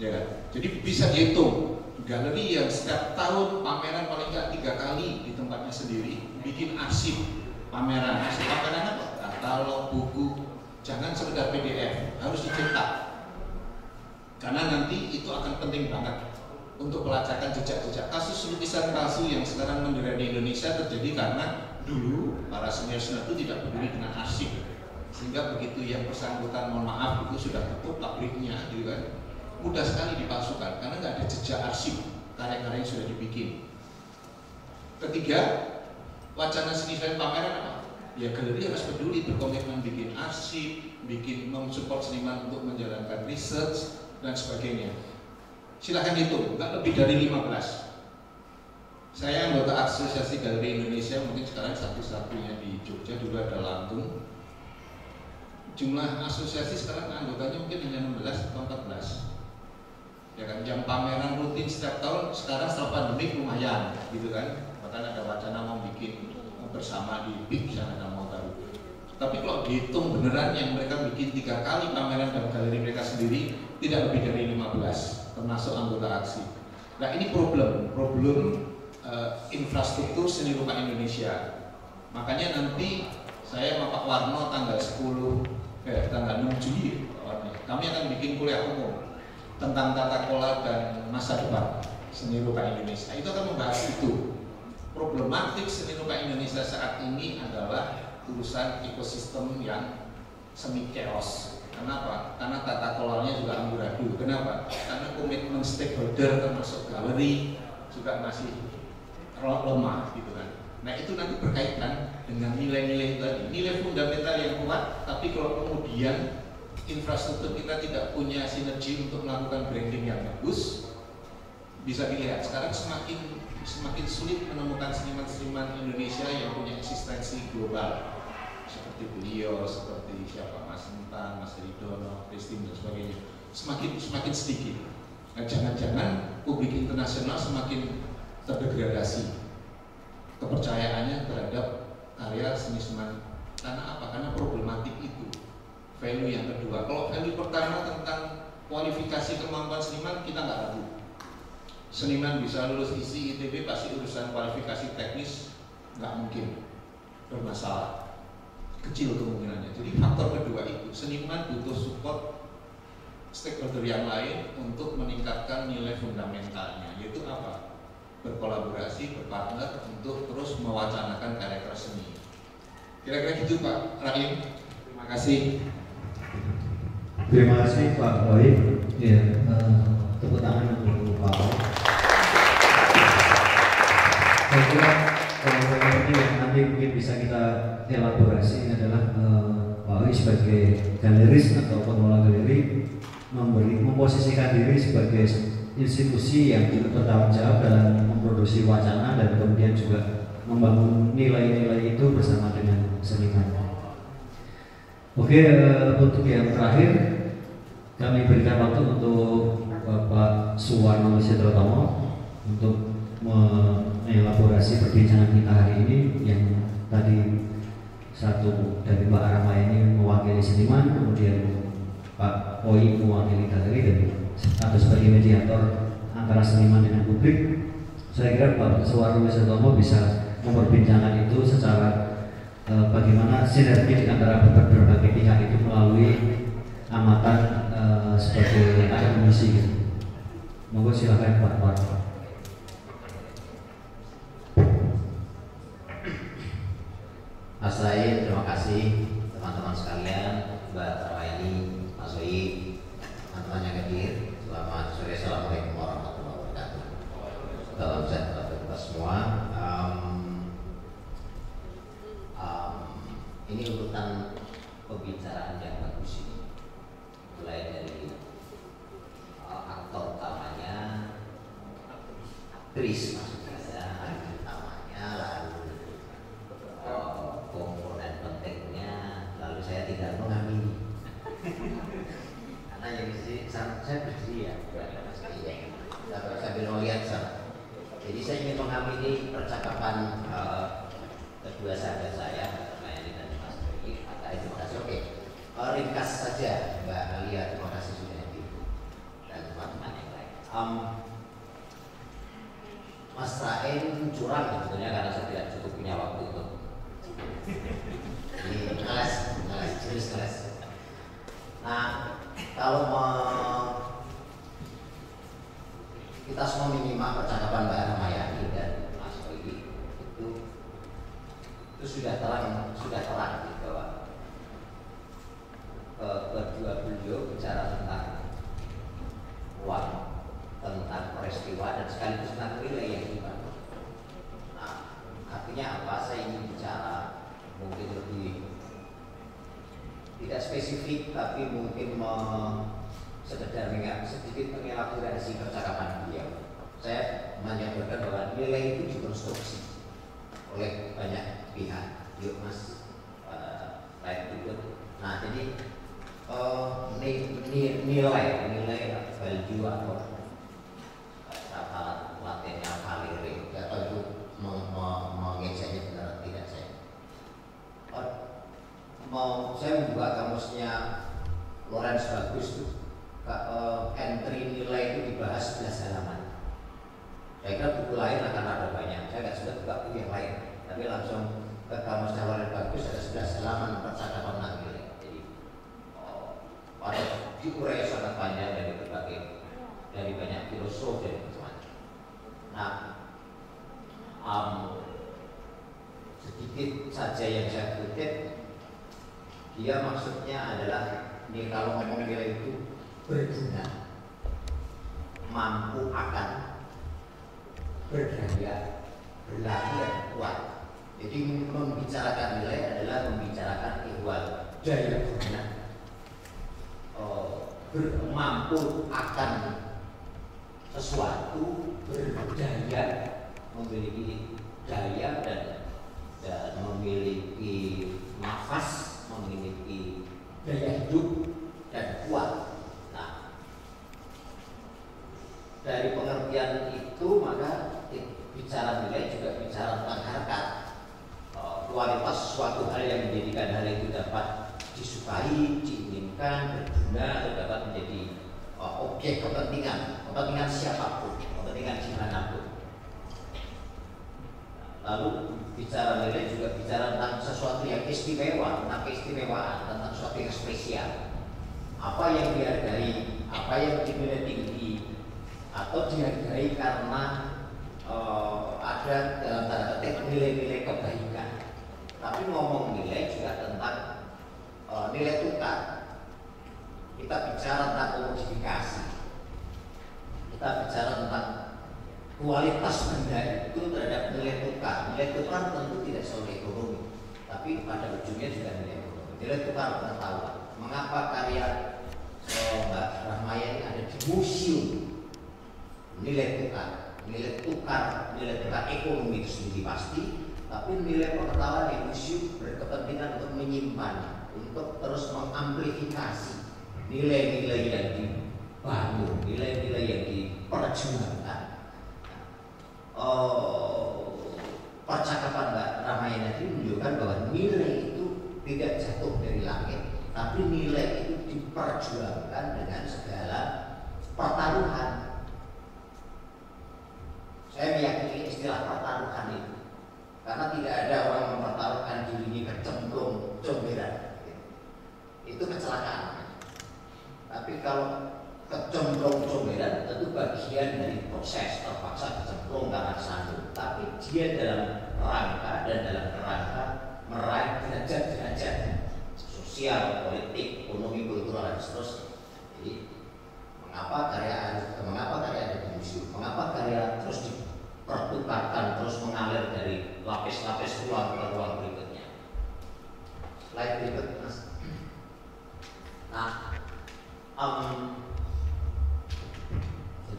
ya kan? Jadi bisa dihitung galeri yang setiap tahun pameran paling nggak 3 kali di tempatnya sendiri, bikin arsip pameran. Arsip pameran apa? Katalog, buku, jangan sekedar PDF, harus dicetak. Karena nanti itu akan penting banget untuk pelacakan jejak-jejak. Kasus lukisan palsu yang sekarang mendera di Indonesia terjadi karena dulu para senior-senior itu tidak peduli dengan arsip, sehingga begitu yang bersangkutan mohon maaf itu sudah tutup pabriknya, gitu kan, mudah sekali dipalsukan karena nggak ada jejak arsip karya-karya yang sudah dibikin. Ketiga, wacana seni selain pameran apa? Ya galeri harus peduli, berkomitmen bikin arsip, bikin mensupport seniman untuk menjalankan research dan sebagainya. Silahkan hitung, nggak lebih dari 15. Saya anggota Asosiasi Galeri Indonesia, mungkin sekarang satu-satunya di Jogja, dulu ada Lampung. Jumlah asosiasi sekarang anggotanya mungkin hanya 16 atau 14. Ya kan, yang pameran rutin setiap tahun sekarang setelah pandemi lumayan, gitu kan. Bahkan ada wacana mau bikin bersama di BIK, sana ada mau baru. Tapi kalau dihitung beneran yang mereka bikin 3 kali pameran dalam galeri mereka sendiri, tidak lebih dari 15. Termasuk anggota aksi. Nah ini problem infrastruktur seni rupa Indonesia. Makanya nanti saya sama Pak Warno tanggal 6 Juli kami akan bikin kuliah umum tentang tata kelola dan masa depan seni rupa Indonesia. Itu akan membahas itu. Problematik seni rupa Indonesia saat ini adalah urusan ekosistem yang semi chaos. Kenapa? Karena tata kelolanya juga amburadul. Kenapa? Karena komitmen stakeholder termasuk galeri juga masih lemah, gitu kan. Nah itu nanti berkaitan dengan nilai-nilai tadi, nilai fundamental yang kuat. Tapi kalau kemudian infrastruktur kita tidak punya sinergi untuk melakukan branding yang bagus, bisa dilihat sekarang semakin sulit menemukan seniman-seniman Indonesia yang punya eksistensi global. Seperti beliau, seperti siapa, Mas Entan, Mas Ridono, Christine dan sebagainya, semakin sedikit. Nah, jangan-jangan publik internasional semakin terdegradasi kepercayaannya terhadap karya seniman. Karena apa? Karena problematik itu. Value yang kedua. Kalau value pertama tentang kualifikasi kemampuan seniman, kita nggak ragu. Seniman bisa lulus ISI, ITB, pasti urusan kualifikasi teknis nggak mungkin bermasalah. Kecil kemungkinannya. Jadi faktor kedua itu, seniman butuh support stakeholder yang lain untuk meningkatkan nilai fundamentalnya, yaitu apa? Berkolaborasi, berpartner untuk terus mewacanakan karya-karya seni. Kira-kira gitu Pak Rahim. Terima kasih. Terima kasih Pak Boy. Ya, tepuk tangan untuk Pak Boy. Saya kira ini yang nanti mungkin bisa kita elaborasi adalah Pak Boy sebagai galeris atau pengelola galeri memposisikan diri sebagai institusi yang bertanggung jawab dalam memproduksi wacana dan kemudian juga membangun nilai-nilai itu bersama dengan seniman. Oke, untuk yang terakhir kami berikan waktu untuk Bapak Suwarno Setrotomo untuk mengelaborasi perbincangan kita hari ini, yang tadi satu dari Mbak Arama ini mewakili seniman, kemudian Pak Poi mewakili galeri, dan atau sebagai mediator antara seniman dengan publik. Saya kira Pak Suwarno Setrotomo bisa memperbincangkan itu secara bagaimana sinergi antara berbagai pihak itu melalui amatan sebagai akademisi gitu. Monggo silakan Pak Warno. Mas Rai, terima kasih teman-teman sekalian, Mbak Raini, Mas Oi, teman-teman yang hadir. Selamat sore, assalamualaikum warahmatullahi wabarakatuh. Salam sejahtera bagi kita semua. Ini urutan pembicaraan yang bagus ini, mulai dari aktor utamanya, aktris maksud saya, aktris utamanya, lalu komponen pentingnya, lalu saya tidak mengamini karena yang isi saya berdiri ya, sambil melihat sana. Jadi saya ingin mengamini percakapan kedua sahabat saya, ringkas saja Mbak Alia, terima kasih sudah hadir dan teman-teman spesifik, tapi mungkin sekedar sedikit mengelaborasi percakapan beliau. Saya menyampaikan bahwa nilai itu dikonstruksi oleh banyak pihak. Yuk Mas, slide berikut. Nah, jadi nilai value atau kata latinnya valere, atau itu mengejanya benar tidak saya. Saya membuka kamusnya Lawrence Bagus tuh. Entry nilai itu dibahas 11 halaman. Saya kira buku lain akan ada banyak. Saya nggak sudah buka buku yang lain, tapi langsung ke kamusnya Lawrence Bagus ada 11 halaman percakapan tentang nilai. Jadi ada diurai sangat panjang dari banyak filosof dan macam-macam. Nah, sedikit saja yang saya kutip, dia maksudnya adalah ini kalau ngomong nilai itu berguna, mampu akan, berdaya, berlaku dan kuat. Jadi membicarakan nilai adalah membicarakan ihwal daya guna, mampu akan sesuatu, berdaya, memiliki daya dan memiliki nafas, memiliki daya hidup dan kuat. Nah, dari pengertian itu maka bicara nilai juga bicara tentang harkat, kualitas suatu hal yang menjadikan hal itu dapat disukai, diinginkan, berguna, atau dapat menjadi objek kepentingan siapapun, kepentingan dimanapun. Lalu bicara nilai juga bicara tentang sesuatu yang istimewa, tentang keistimewaan, tentang sesuatu yang spesial. Apa yang dihargai, apa yang dinilai tinggi, atau dihargai karena ada dalam tanda petik nilai-nilai kebaikan. Tapi ngomong nilai juga tentang nilai tukar. Kita bicara tentang komodifikasi. Kita bicara tentang kualitas benda itu terhadap nilai tukar. Nilai tukar tentu tidak selalu ekonomi, tapi pada ujungnya juga nilai ekonomi. Nilai tukar pengetahuan. Mengapa karya Mbak Rahmayani ada di museum? Nilai tukar ekonomi itu sendiri pasti, tapi nilai pengetahuan di museum berkepentingan untuk menyimpan, untuk terus mengamplifikasi nilai-nilai yang dibangun, nilai-nilai yang diperjuangkan. Percakapan Mbak Rahmayani tadi menunjukkan bahwa nilai itu tidak jatuh dari langit, tapi nilai itu diperjuangkan dengan segala pertaruhan. Saya meyakini istilah pertaruhan itu, karena tidak ada orang mempertaruhkan dirinya kecemplung comberan, itu kecelakaan. Tapi kalau kecemplung comberan tentu bagian dari proses, terpaksa kecemplung karena sandung, tapi dia dalam rangka meraih derajat-derajat sosial, politik, ekonomi, kultural dan seterusnya. Jadi mengapa karya ada di museum? Mengapa karya terus dipertukarkan, terus mengalir dari lapis-lapis ruang ke ruang berikutnya? Slide berikut, Mas. Nah,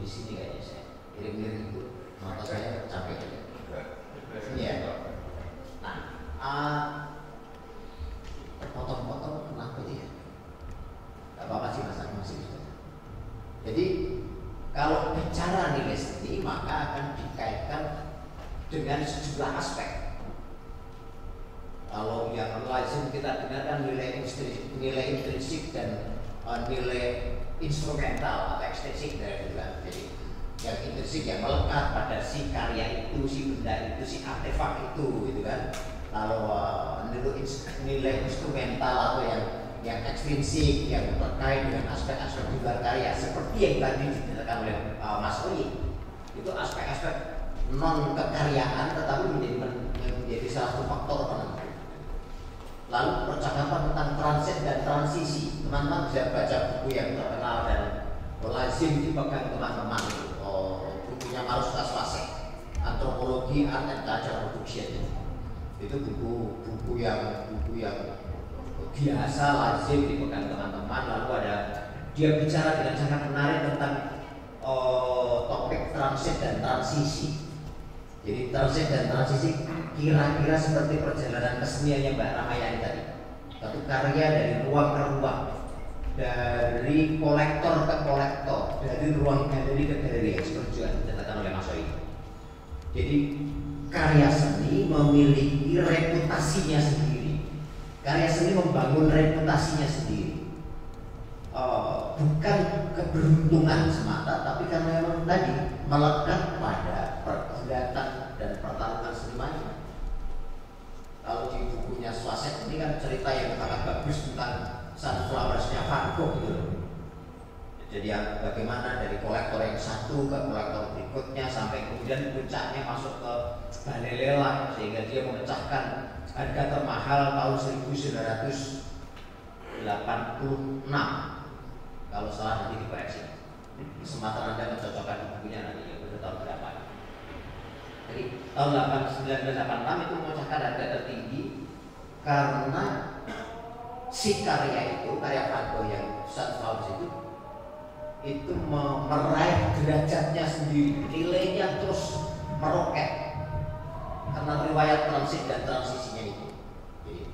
di sini kayaknya saya miring-miring itu, mata saya capek aja. Iya. Nah, potong-potong kenapa ya? Gak apa-apa sih, masing-masing. Jadi kalau bicara nilai seni maka akan dikaitkan dengan sejumlah aspek. Kalau yang lazim kita dengarkan nilai intrinsik dan nilai instrumental atau ekstensif dari itu kan. Jadi yang intrinsik yang melekat pada si karya itu, si benda itu, si artefak itu, gitu kan. Lalu nilai instrumental atau yang ekstrinsik yang terkait dengan aspek-aspek di luar karya seperti yang tadi diterangkan oleh Mas Oyi, itu aspek-aspek non kekaryaan tetapi menjadi salah satu faktor penentu. Lalu percakapan tentang transit dan transisi, teman-teman bisa baca buku yang terkenal dan lazim dipegang teman-teman, bukunya Marus Taswasek, Antropologi Art and Culture Production. Itu buku yang biasa lazim dipegang teman-teman, lalu ada dia bicara dengan sangat menarik tentang topik transit dan transisi. Jadi transit dan transisi kira-kira seperti perjalanan keseniannya Mbak Ramayani tadi. Satu karya dari ruang ke ruang, dari kolektor ke kolektor, dari ruang galeri ke galeri, seperti juga dinyatakan oleh Mas Soi. Jadi karya seni memiliki reputasinya sendiri. Karya seni membangun reputasinya sendiri. Bukan keberuntungan semata, tapi karena memang tadi melekat pada pergulatan dan pertarungan senimannya. Kalau di bukunya Swasek ini kan cerita yang sangat bagus tentang Sunflowersnya Van Gogh gitu loh. Jadi bagaimana dari kolektor yang satu ke kolektor berikutnya sampai kemudian puncaknya masuk ke balai lelang sehingga dia memecahkan harga termahal tahun 1986. Kalau salah nanti dikoreksi. Kesempatan Anda mencocokkan di bukunya nanti ya pada tahun berapa. Jadi tahun 1986 itu memecahkan harga tertinggi karena si karya itu, karya Van Gogh yang Sunflowers itu meraih derajatnya sendiri, nilainya terus meroket karena riwayat transit dan transisinya itu. Jadi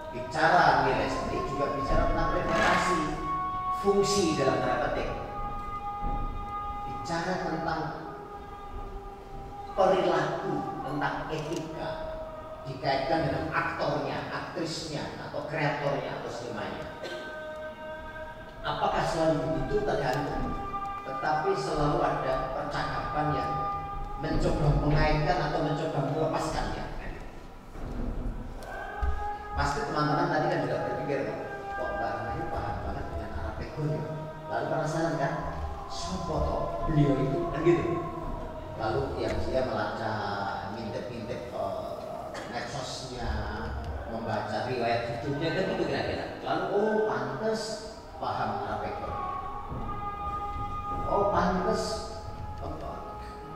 bicara nilai seni juga bicara tentang reputasi, fungsi dalam tanda petik, bicara tentang perilaku, tentang etika dikaitkan dengan aktornya, aktrisnya, atau kreatornya, atau senimannya. Apakah selalu begitu? Tergantung. Tetapi selalu ada percakapan yang mencoba mengaitkan atau mencoba melepaskannya. Pasti teman-teman tadi kan juga berpikir, kok Mbak Rahmani paham banget dengan Art Deco ya? Lalu penasaran kan? Sopo toh beliau itu kan gitu. Lalu yang dia melacak, ngintip-ngintip medsosnya, membaca riwayat hidupnya kan gitu kira-kira. Lalu oh pantas paham Art Deco. Oh pantas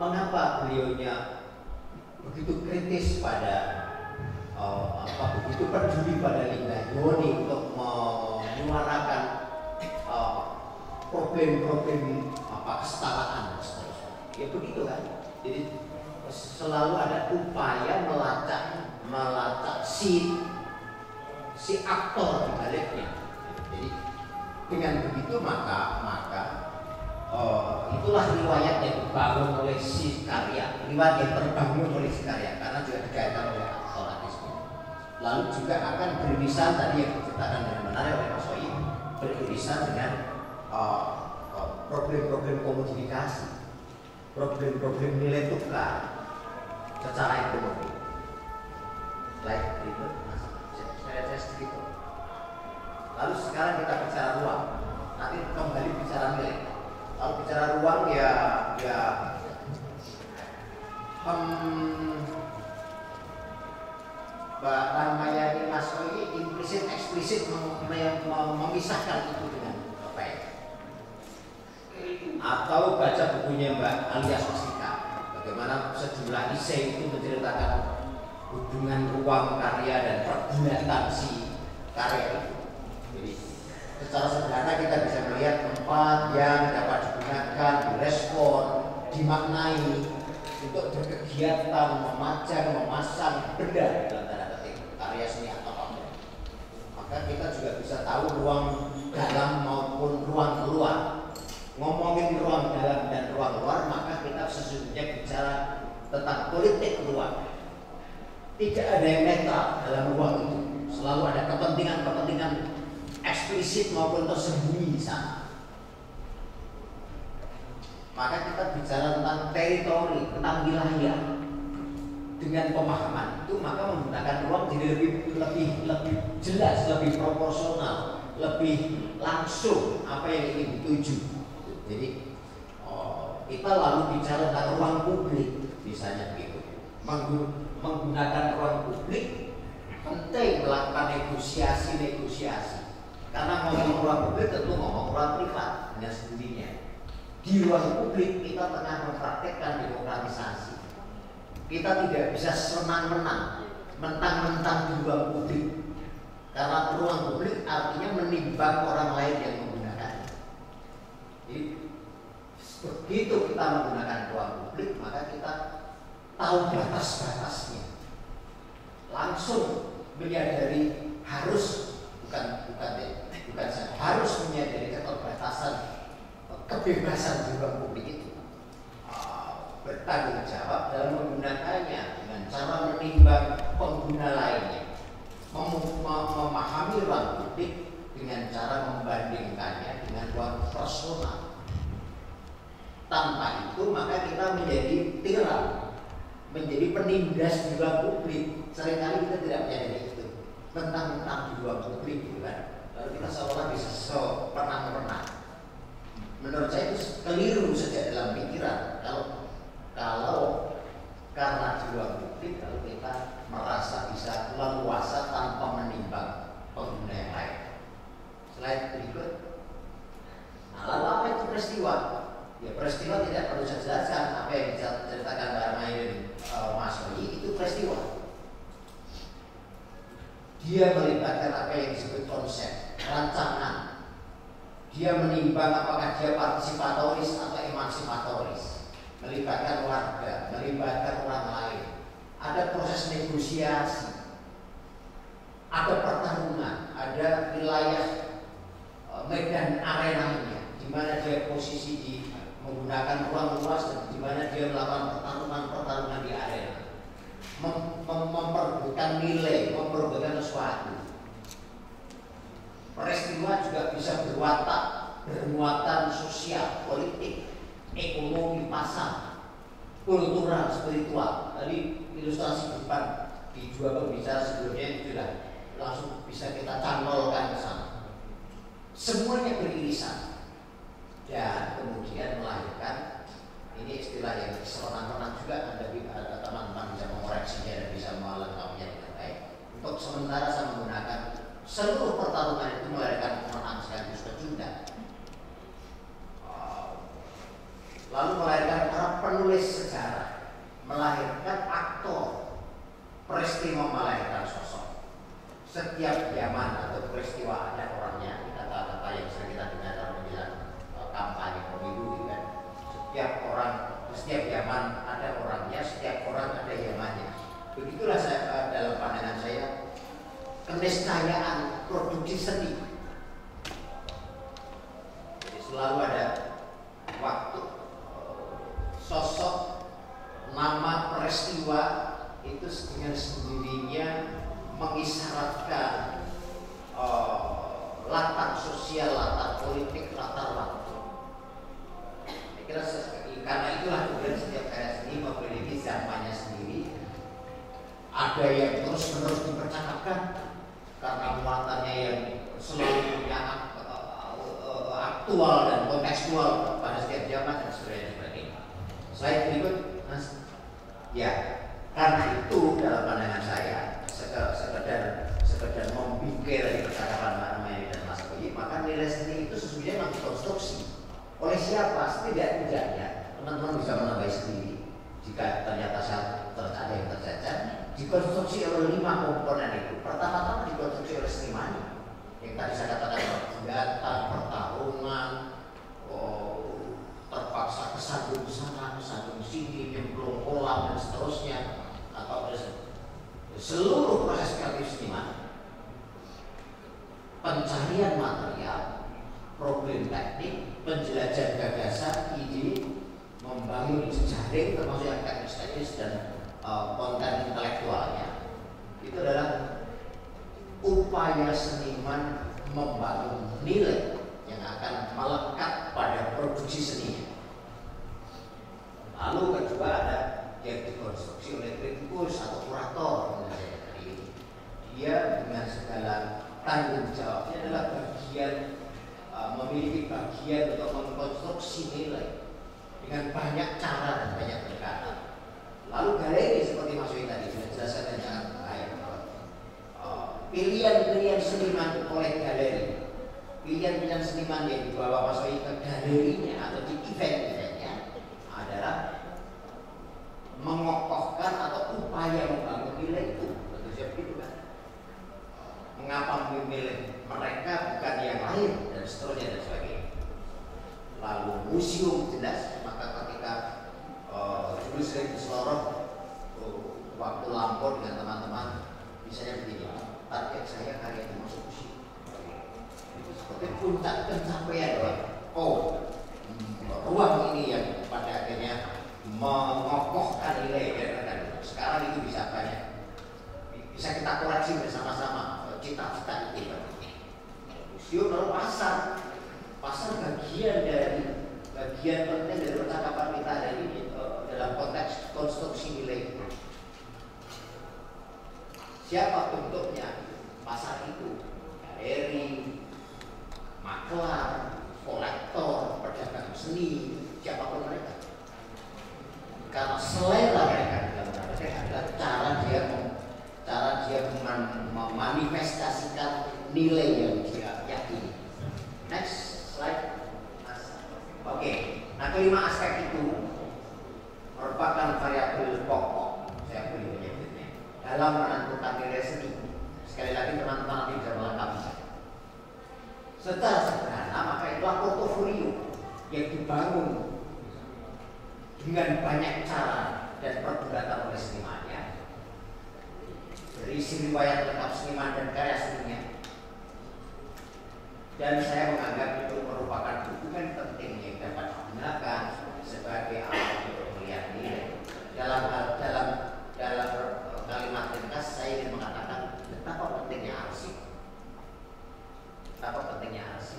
mengapa beliaunya begitu kritis pada begitu peduli pada Linggayoni untuk menyuarakan problem-problem kesetaraan dan seterusnya. Ya begitu kan. Jadi selalu ada upaya melacak si aktor di baliknya. Jadi dengan begitu maka itulah riwayat yang dibangun oleh si karya, riwayat yang terbangun oleh si karya karena juga dikaitkan oleh aktoratisme. Lalu juga akan beririsan tadi yang diceritakan dengan menarik oleh Mas Soi, beririsan dengan problem-problem komodifikasi, problem-problem nilai tukar secara ekonomi. Slide berikut, saya sedikit. Lalu sekarang kita bicara ruang, nanti kembali bicara nilai. Kalau bicara ruang Mbak Ramayani Mas Soi implisit eksplisit memisahkan itu dengan apa ya? Atau baca bukunya Mbak Alia Swastika, bagaimana sejumlah esai itu menceritakan hubungan ruang karya dan pergulatan si karya itu. Jadi secara sederhana kita bisa melihat tempat yang dapat digunakan, direspon, dimaknai untuk berkegiatan, memajang, memasang benda dalam tanda petik karya seni atau apa. Maka kita juga bisa tahu ruang dalam maupun ruang luar. Ngomongin ruang dalam dan ruang luar, maka kita sesungguhnya bicara tentang politik ruang. Tidak ada yang netral dalam ruang itu. Selalu ada kepentingan-kepentingan eksplisit maupun tersembunyi di sana. Maka kita bicara tentang teritori, tentang wilayah. Dengan pemahaman itu maka menggunakan ruang jadi lebih jelas, lebih proporsional, lebih langsung apa yang ingin dituju. Jadi kita lalu bicara tentang ruang publik, misalnya begitu. Menggunakan ruang publik penting melakukan negosiasi. Karena ngomong ruang publik tentu ngomong ruang privat dengan sendirinya. Di ruang publik kita tengah mempraktekkan demokratisasi. Kita tidak bisa senang-menang, mentang-mentang di ruang publik Karena ruang publik artinya menimbang orang lain yang menggunakan. Jadi begitu kita menggunakan ruang publik, maka kita tahu batas-batasnya. Langsung menyadari harus bukan saja harus menyadari keterbatasan kebebasan di ruang publik itu. Bertanggung jawab dalam menggunakannya dengan cara menimbang pengguna lainnya, memahami ruang publik dengan cara membandingkannya dengan ruang personal. Tanpa itu maka kita menjadi tiran, menjadi penindas di ruang publik. Seringkali kita tidak menyadari itu tentang di ruang publik, bukan? Lalu kita seolah bisa pernah. Menurut saya itu keliru sejak dalam pikiran. Kalau karena di ruang publik kalau kita merasa bisa leluasa tanpa menimbang pengguna yang lain. Slide berikut. Nah, lalu apa itu peristiwa? Ya peristiwa tidak perlu saya jelaskan. Apa yang diceritakan Mbak Armain Mas Roy itu peristiwa. Dia melibatkan apa yang disebut konsep, rancangan. Dia menimbang apakah dia partisipatoris atau emansipatoris, melibatkan warga, melibatkan orang lain. Ada proses negosiasi, ada pertarungan, ada wilayah medan arenanya, di mana dia posisi di menggunakan ruang luas dan di mana dia melakukan pertarungan di arena, memperebutkan nilai, memperebutkan sesuatu. Peristiwa juga bisa bermuatan sosial, politik, ekonomi, pasar, kultural, spiritual. Tadi ilustrasi depan di dua pembicara sebelumnya itu sudah langsung bisa kita cantolkan ke sana. Semuanya beririsan dan kemudian melahirkan, ini istilah yang serenang-renang juga, ada teman-teman bisa mengoreksinya dan bisa melengkapinya dengan baik. Untuk sementara saya menggunakan seluruh pertarungan itu melahirkan kemenangan sekaligus pecundang. Lalu melahirkan para penulis sejarah, melahirkan aktor, peristiwa melahirkan sosok. Setiap zaman atau peristiwa ada orangnya, kata-kata yang sering kita dengar dalam menjelang kampanye pemilu, kan? Setiap zaman ada orangnya, setiap orang ada zamannya. Begitulah saya, dalam pandangan saya, keniscayaan produksi seni. Jadi selalu ada waktu, sosok, nama, peristiwa itu dengan sendirinya mengisyaratkan latar sosial, latar politik, latar waktu. Saya kira karena itulah kemudian setiap karya seni memiliki zamannya sendiri. Ada yang terus-menerus dipercakapkan karena muatannya yang selalu aktual dan kontekstual pada setiap zaman dan sebagainya. Slide berikut, Mas. Ya, karena itu dalam pandangan saya sekedar membingkai dari percakapan Mbak Armain dan Mas Boyi, maka nilai seni itu sesungguhnya dikonstruksi oleh siapa? Setidaknya teman-teman bisa menambahi sendiri. Jika ternyata ada yang tercacat, dikonstruksi oleh 5 komponen itu. Pertama-tama dikonstruksi oleh seniman yang tadi saya katakan, senjata, pertarungan, terpaksa kesandung sana, kesandung sini, nyemplung kolam dan seterusnya, atau seluruh proses kreatif seniman, pencarian material, problem teknik, penjelajahan gagasan, ide, membangun jejaring termasuk yang teknis dan konten intelektualnya. Itu adalah upaya seniman membangun nilai yang akan melekat pada produksi seninya. Lalu kedua ada yang dikonstruksi oleh kritikus atau kurator. Dia dengan segala tanggung jawabnya adalah bagian, memiliki bagian untuk mengkonstruksi nilai dengan banyak cara dan banyak pendekatan. Lalu galeri seperti Mas Win tadi sudah jelaskan dengan sangat baik. Pilihan-pilihan seniman oleh galeri, pilihan-pilihan seniman yang dibawa Mas Win ke galerinya atau di event-eventnya adalah mengokohkan atau upaya membangun nilai itu. Tentu saja begitu kan. Mengapa seperti puncak pencapaian ya. Ruang ini yang pada akhirnya mengokohkan nilai dan sekarang itu bisa banyak, bisa kita koreksi bersama-sama cita-cita itu. Museum lalu pasar bagian penting dari percakapan kita hari ini dalam konteks konstruksi nilai. Siapa bentuknya pasar itu? Galeri, maklar, kolektor, pedagang seni, siapapun mereka. Karena selera mereka adalah cara dia memanifestasikan nilai yang dia yakini. Next slide. Oke. Nah, kelima aspek itu merupakan variabel pokok, saya boleh menyebutnya, dalam menentukan nilai seni. Sekali lagi teman-teman nanti bisa melengkapi. Secara sederhana, maka itulah portofolio yang dibangun dengan banyak cara dan pergulatan oleh senimannya, berisi riwayat lengkap seniman dan karya seninya. Dan saya menganggap itu merupakan dokumen penting yang dapat digunakan sebagai alat untuk melihat nilai. Dalam kalimat ringkas saya ingin mengatakan betapa pentingnya arsip. Betapa pentingnya arsip.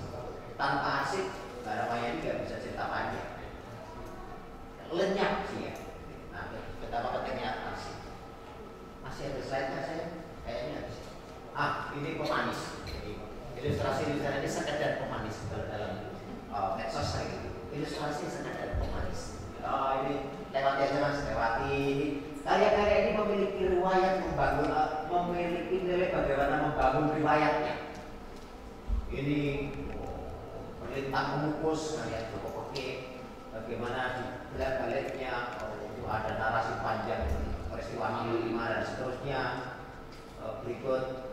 Tanpa arsip, Mbak Ramayani nggak bisa cerita panjang. Lenyap sih ya. Nah, betapa pentingnya arsip. Masih ada slide-nya saya? Kayaknya habis. Ini pemanis. Ilustrasi ini sekedar pemanis dalam medsos kayak gitu. Ilustrasi sekedar pemanis. Ini lewati aja mas, lewati. Karya-karya ini memiliki riwayat memiliki nilai bagaimana membangun riwayatnya. Ini perintah mengukus, melihat oke, bagaimana di belak-baliknya ada narasi panjang peristiwa 65 dan seterusnya. Berikut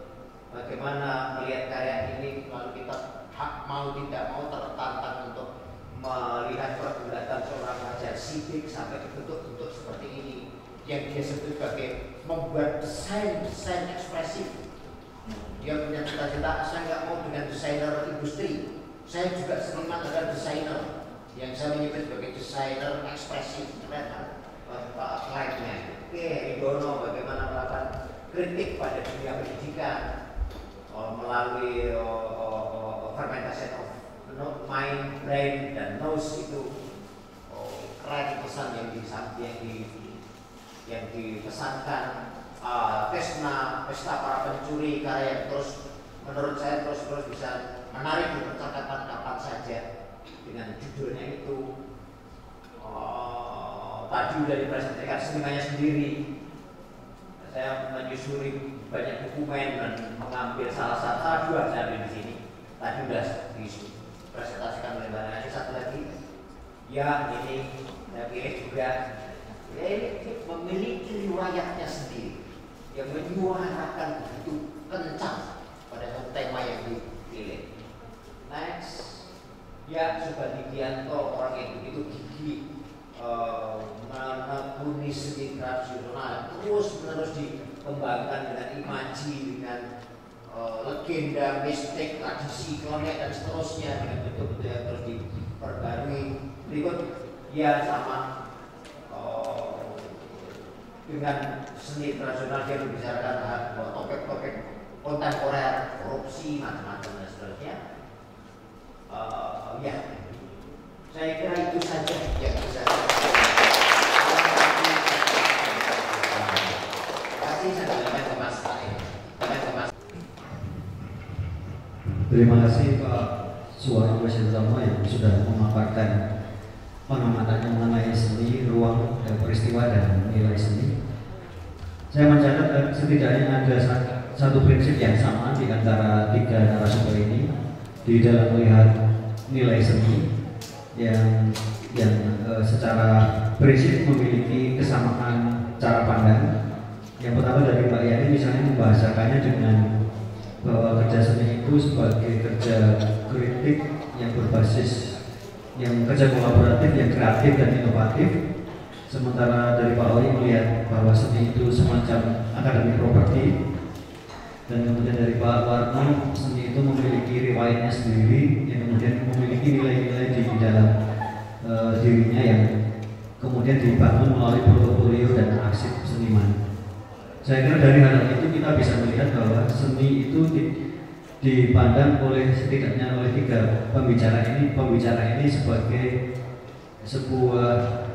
bagaimana melihat karya ini, lalu kita mau tidak mau tertantang untuk melihat pergulatan seorang pelajar sidik sampai bentuk-bentuk seperti ini yang dia sebut sebagai membuat desain ekspresif. Dia punya cita-cita, saya nggak mau dengan desainer industri, saya juga seniman adalah desainer yang saya menyebut sebagai desainer ekspresif. Slide-nya. Ridono bagaimana melakukan kritik pada dunia pendidikan melalui fermentation of mind, brain, dan nose itu keren pesan yang dipesankan. Pesta para pencuri, karya yang terus menurut saya terus bisa menarik di percakapan kapan saja dengan judulnya itu. Tadi sudah dipresentasikan senimannya sendiri. Saya menyusuri banyak dokumen dan mengambil salah dua saya ambil di sini. Tadi sudah dipresentasikan oleh Mbak Nani. Satu lagi, ya ini saya pilih juga. Ya, ini memiliki riwayatnya sendiri yang menyuarakan begitu kencang pada satu tema yang dipilih. Next, ya Subhan Widianto, orang yang begitu gigih menekuni seni tradisional, terus menerus dikembangkan dengan imaji, dengan legenda, mistik, tradisi, klonek dan seterusnya dengan bentuk-bentuk yang terus diperbarui. Berikut ya sama dengan seni tradisional dia membicarakan topik-topik kontemporer, korupsi, macam-macam dan seterusnya. Ya, saya kira itu saja yang bisa saya. Terima kasih Pak Suwarno Wasyatama yang sudah memaparkan pengamatannya mengenai seni, ruang, dan peristiwa dan nilai seni. Saya mencatat setidaknya ada satu prinsip yang sama di antara tiga narasumber ini di dalam melihat nilai seni yang secara prinsip memiliki kesamaan cara pandang. Yang pertama dari Mbak Yani misalnya membahasakannya dengan bahwa kerja seni itu sebagai kerja kritik yang berbasis, yang kerja kolaboratif, yang kreatif dan inovatif. Sementara dari Pak Oyi melihat bahwa seni itu semacam akademik properti Dan kemudian dari Pak Warno, seni itu memiliki riwayatnya sendiri yang kemudian memiliki nilai-nilai di dalam dirinya yang kemudian dibangun melalui portofolio dan arsip seniman. Saya kira dari hal itu kita bisa melihat bahwa seni itu dipandang oleh setidaknya oleh tiga pembicara ini sebagai sebuah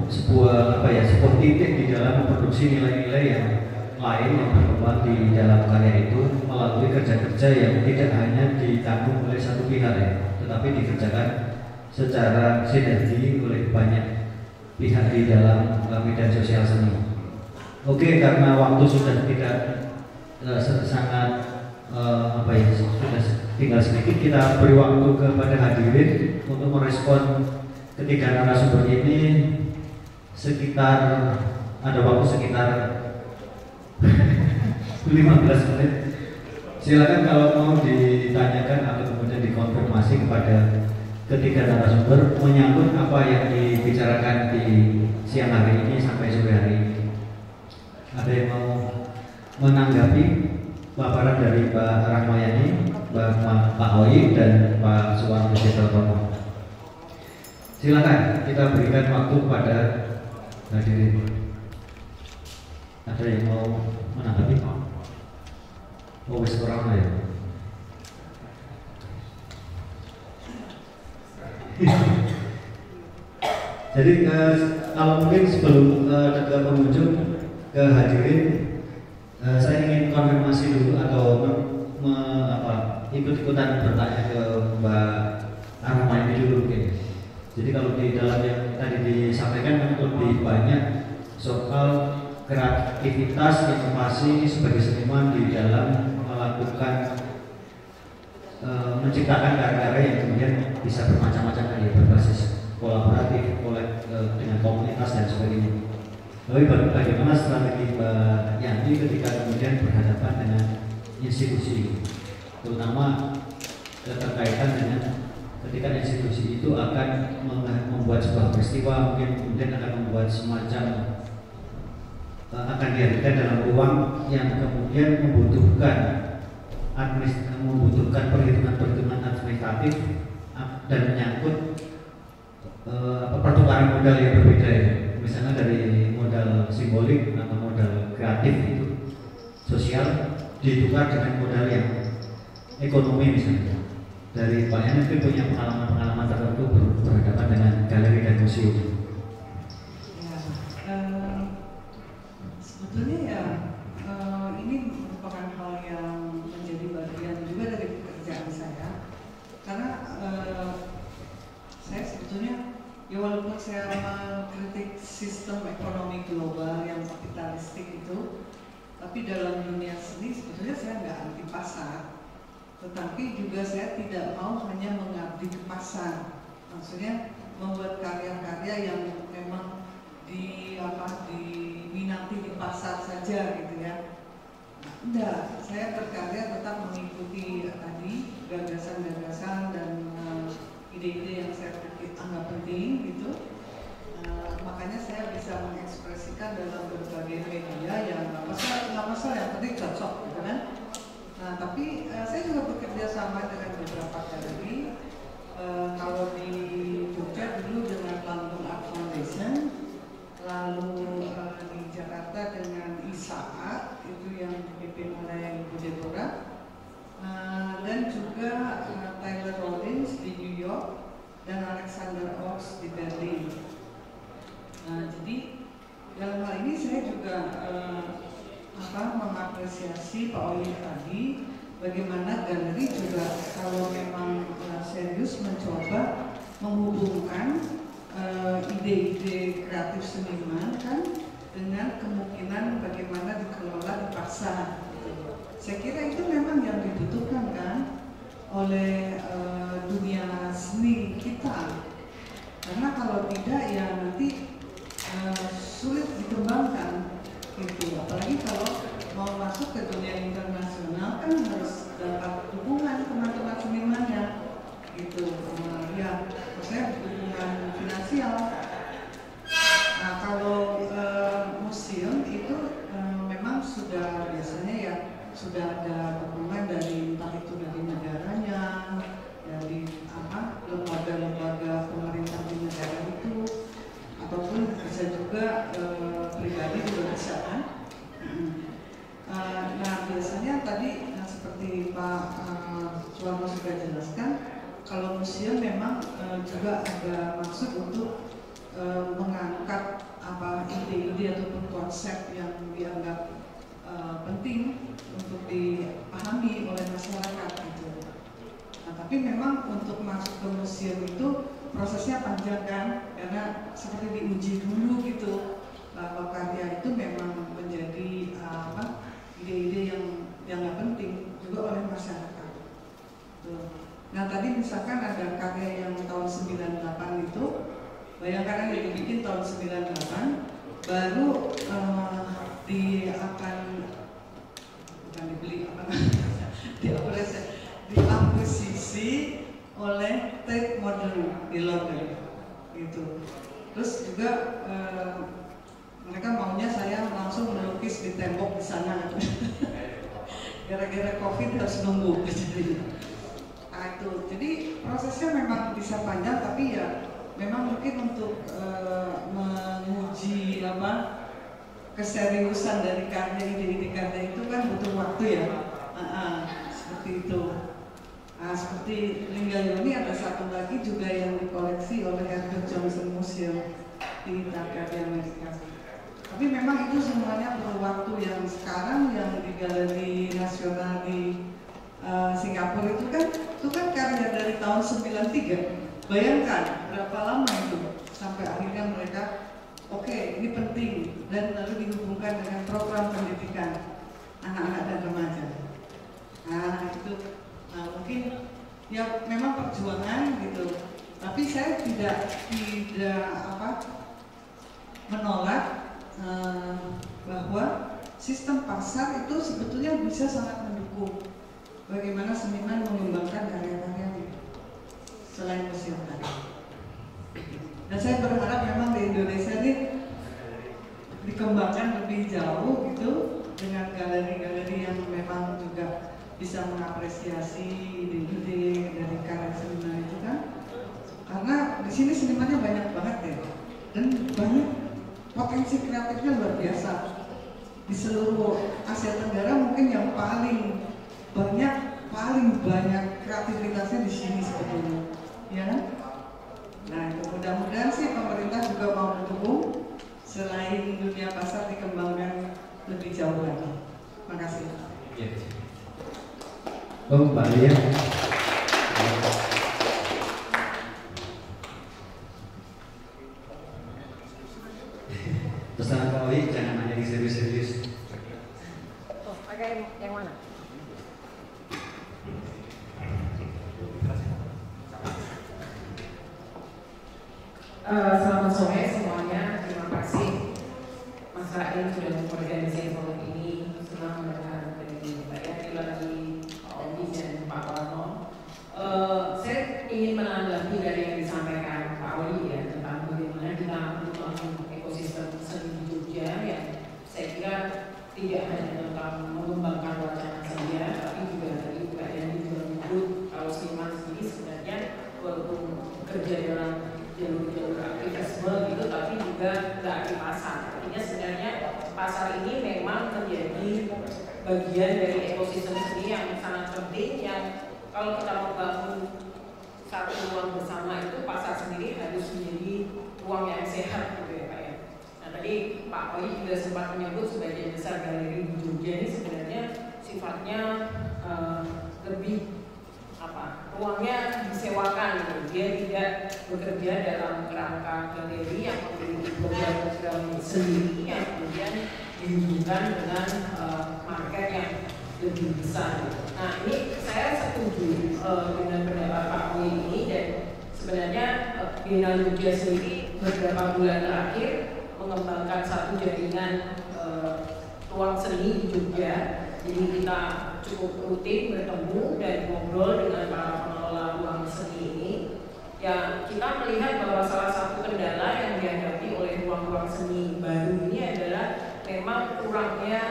sebuah titik di dalam memproduksi nilai-nilai yang lain yang berkembang di dalam karya itu melalui kerja-kerja yang tidak hanya ditanggung oleh satu pihak ya, tetapi dikerjakan secara sinergi oleh banyak pihak di dalam media sosial seni. Oke, karena waktu sudah tidak sangat sudah tinggal sedikit, kita beri waktu kepada hadirin untuk merespon ketiga narasumber ini. Sekitar ada waktu sekitar 15 menit. Silakan kalau mau ditanyakan atau kemudian dikonfirmasi kepada ketiga narasumber menyangkut apa yang dibicarakan di siang hari ini sampai sore hari ini. Ada yang mau menanggapi paparan dari Pak Rahmayani, Pak Oi, dan Pak Suwarno Setrotomo? Silakan kita berikan waktu kepada hadirin. Ada yang mau menanggapi? Oh, wis kurang ya. Jadi kalau mungkin sebelum ke pengunjung, ke hadirin, saya ingin konfirmasi dulu atau ikut-ikutan bertanya ke Mbak Rahmayani dulu mungkin. Jadi kalau di dalam yang tadi disampaikan lebih banyak soal kreativitas, inovasi sebagai seniman di dalam melakukan menciptakan karya-karya yang kemudian bisa bermacam-macam tadi, berbasis kolaboratif, dengan komunitas dan sebagainya. Lalu bagaimana strategi Mbak Yanti ketika kemudian berhadapan dengan institusi, terutama keterkaitan dengan ketika institusi itu akan membuat sebuah peristiwa, mungkin kemudian akan membuat semacam akan dihadirkan dalam ruang yang kemudian membutuhkan perhitungan administratif dan menyangkut pertukaran modal yang berbeda ya. Misalnya dari modal simbolik atau modal kreatif itu sosial ditukar dengan modal yang ekonomi misalnya. Dari Pak Yan mungkin punya pengalaman tertentu berhadapan dengan galeri dan museum. Sebetulnya ya ini merupakan hal yang menjadi bagian juga dari pekerjaan saya, karena saya sebetulnya ya walaupun saya mengkritik sistem ekonomi global yang kapitalistik itu, tapi dalam dunia seni sebetulnya saya nggak anti pasar, tetapi juga saya tidak mau hanya mengabdi ke pasar. Maksudnya membuat karya-karya yang memang diminati di pasar saja gitu ya. Enggak, saya berkarya tetap mengikuti tadi gagasan-gagasan dan ide-ide yang saya anggap penting gitu. Makanya saya bisa mengekspresikan dalam berbagai media yang nggak masalah, yang penting cocok gitu kan. Nah, tapi saya juga bekerja sama dengan beberapa galeri. Kalau di Jogja dulu dengan Lampung Art Foundation, lalu di Jakarta dengan ISAA itu yang dipimpin oleh Ibu Deborah, dan juga Taylor Rollins di New York dan Alexander Oaks di Berlin. Jadi dalam hal ini saya juga mengapresiasi Pak Oli tadi, bagaimana galeri juga kalau memang serius mencoba menghubungkan ide-ide kreatif seniman kan dengan kemungkinan bagaimana dikelola di pasar. Saya kira itu memang yang dibutuhkan kan oleh dunia seni kita, karena kalau tidak ya nanti sulit dikembangkan gitu. Apalagi kalau mau masuk ke dunia internasional kan harus dapat dukungan teman-teman senimannya gitu. Ya, maksudnya dukungan finansial. Nah, kalau museum itu memang sudah biasanya ya Suwarno sudah jelaskan, kalau museum memang juga ada maksud untuk mengangkat ide-ide ataupun konsep yang dianggap penting untuk dipahami oleh masyarakat gitu. Nah, tapi memang untuk masuk ke museum itu prosesnya panjang kan, karena seperti diuji dulu gitu bahwa karya itu memang menjadi ide-ide yang dianggap penting juga oleh masyarakat. Tuh. Nah tadi misalkan ada karya yang tahun 98 itu, bayangkan yang dibikin tahun 98, baru diakuisisi oleh Tate Modern di London, gitu. Terus juga mereka maunya saya langsung melukis di tembok di sana. Gara-gara COVID harus nunggu. Nah, itu. Jadi prosesnya memang bisa panjang, tapi ya memang mungkin untuk menguji keseriusan dari karya ide-ide karya itu kan butuh waktu ya. Seperti itu. Nah, seperti Linggayoni ada satu lagi juga yang dikoleksi oleh Herbert Johnson Museum di Dhaka di Amerika. Tapi memang itu semuanya perlu waktu. Yang sekarang yang di Galeri Nasional di Singapura itu kan karya dari tahun 93. Bayangkan berapa lama itu sampai akhirnya mereka oke, ini penting dan lalu dihubungkan dengan program pendidikan anak-anak dan remaja. Nah itu, mungkin ya memang perjuangan gitu. Tapi saya tidak menolak bahwa sistem pasar itu sebetulnya bisa sangat mendukung bagaimana seniman mengembangkan karya-karyanya selain museum tadi. Dan saya berharap memang di Indonesia ini dikembangkan lebih jauh gitu dengan galeri-galeri yang memang juga bisa mengapresiasi ide-ide dari karya seniman itu kan. Karena di sini senimannya banyak banget ya, dan banyak potensi kreatifnya luar biasa. Di seluruh Asia Tenggara mungkin yang paling banyak kreativitasnya di sini sebetulnya, ya kan? Nah, mudah-mudahan sih pemerintah juga mau mendukung selain dunia pasar dikembangkan lebih jauh lagi. Terima kasih. Mbak Lia. Pesan Pak Owi, jangan hanya di serius-serius. Pakai yang mana? Selamat sore semuanya, terima kasih Mas Raim sudah mengorganisasi forum ini. Senang mendengar dari Mbak Yani lagi, Pak Owi dan Pak Warno. Saya ingin menanggapi dari yang disampaikan Pak Owi ya tentang bagaimana kita membangun ekosistem seni di Jogja yang saya kira tidak hanya tentang mengembangkan wacana saja, tapi juga tadi Mbak Yani juga menyebut kalau seniman sendiri sebenarnya walaupun kerja dalam jalur-jalur aktivisme gitu, tapi juga nggak di pasar. Artinya sebenarnya pasar ini memang menjadi bagian dari ekosistem seni yang sangat penting, yang kalau kita membangun satu ruang bersama itu pasar sendiri harus menjadi ruang yang sehat gitu ya Pak ya. Nah tadi Pak Oyi juga sempat menyebut sebagian besar galeri di Jogja ini sebenarnya sifatnya lebih ruangnya disewakan gitu. Dia tidak bekerja dalam kerangka galeri yang memiliki program sendiri yang kemudian dihubungkan dengan market yang lebih besar gitu. Nah ini saya setuju dengan pendapat Pak Owi ini, dan sebenarnya Biennale Jogja sendiri beberapa bulan terakhir mengembangkan satu jaringan ruang seni di Jogja. Jadi kita cukup rutin bertemu dan ngobrol dengan para pengelola ruang seni ini. Ya, kita melihat bahwa salah satu kendala yang dihadapi oleh ruang-ruang seni baru ini adalah memang kurangnya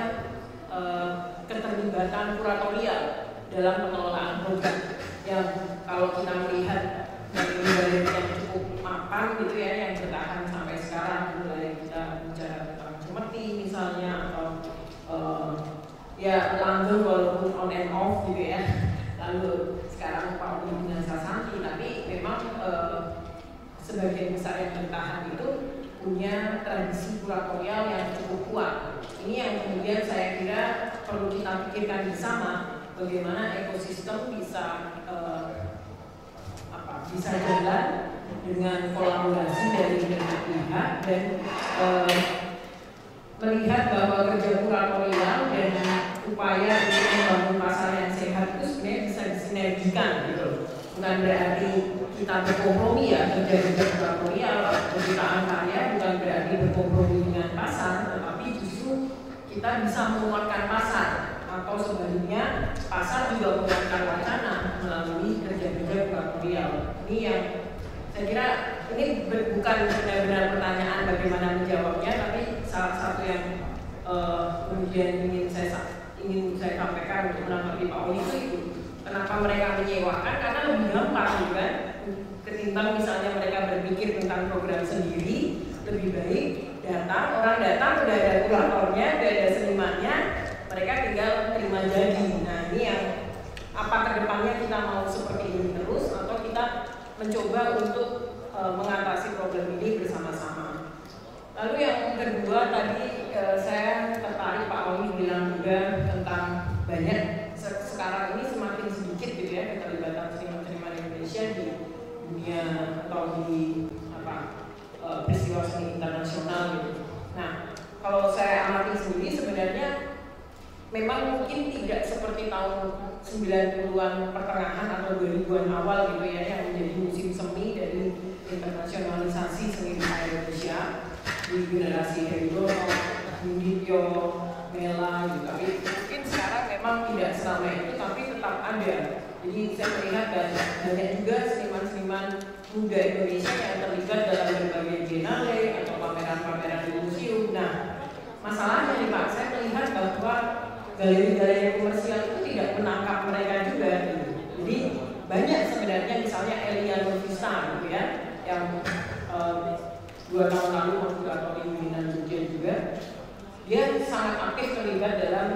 keterlibatan kuratorial dalam pengelolaan program. Yang kalau kita melihat dari yang cukup mapan gitu ya, yang bertahan sampai sekarang, mulai kita bicara tentang Cemeti misalnya, atau ya langgeng walaupun on and off gitu ya. Lalu sekarang Pak Uli dengan Sasanti, tapi memang sebagian besar yang bertahan itu punya tradisi kuratorial yang cukup kuat. Ini yang kemudian saya kira perlu kita pikirkan bersama, bagaimana ekosistem bisa bisa jalan dengan kolaborasi dari banyak pihak dan melihat bahwa kerja kuratorial dan upaya untuk membangun pasar yang sehat itu sebenarnya bisa disinergikan gitu. Bukan berarti kita berkompromi ya kerja kuratorial, penciptaan karya bukan berarti berkompromi dengan pasar, tetapi justru kita bisa menguatkan pasar atau sebaliknya pasar juga menguatkan wacana melalui kerja-kerja kuratorial. Ini yang saya kira ini bukan benar-benar pertanyaan bagaimana menjawabnya, tapi salah satu yang kemudian ingin saya sampaikan untuk menanggapi Pak Oli itu kenapa mereka menyewakan, karena lebih gampang gitu kan, ketimbang misalnya mereka berpikir tentang program sendiri. Lebih baik orang datang udah ada kuratornya, udah ada senimannya, mereka tinggal terima jadi. Nah ini yang apa kedepannya kita mau seperti ini terus atau kita mencoba untuk mengatasi problem ini bersama-sama. Lalu yang kedua tadi saya tertarik Pak Oli bilang juga tentang banyak sekarang ini semakin sedikit gitu ya keterlibatan seniman-seniman Indonesia di dunia atau di peristiwa seni internasional gitu. Nah kalau saya amati sendiri sebenarnya memang mungkin tidak seperti tahun 90-an pertengahan atau 2000-an awal gitu ya yang menjadi musim semi dari internasionalisasi seni Indonesia di generasi Heridono, Yudhityo, Mela gitu. Tapi mungkin sekarang memang tidak selama itu tapi tetap ada. Jadi saya melihat banyak juga seniman-seniman muda Indonesia yang terlibat dalam berbagai biennale atau pameran-pameran di museum. Nah, masalahnya nih Pak, saya melihat bahwa galeri-galeri komersial itu tidak menangkap mereka juga. Jadi banyak sebenarnya misalnya Elia Nurvista gitu ya, yang 2 tahun lalu mengkuratori Uinan Jogja juga, dia sangat aktif terlibat dalam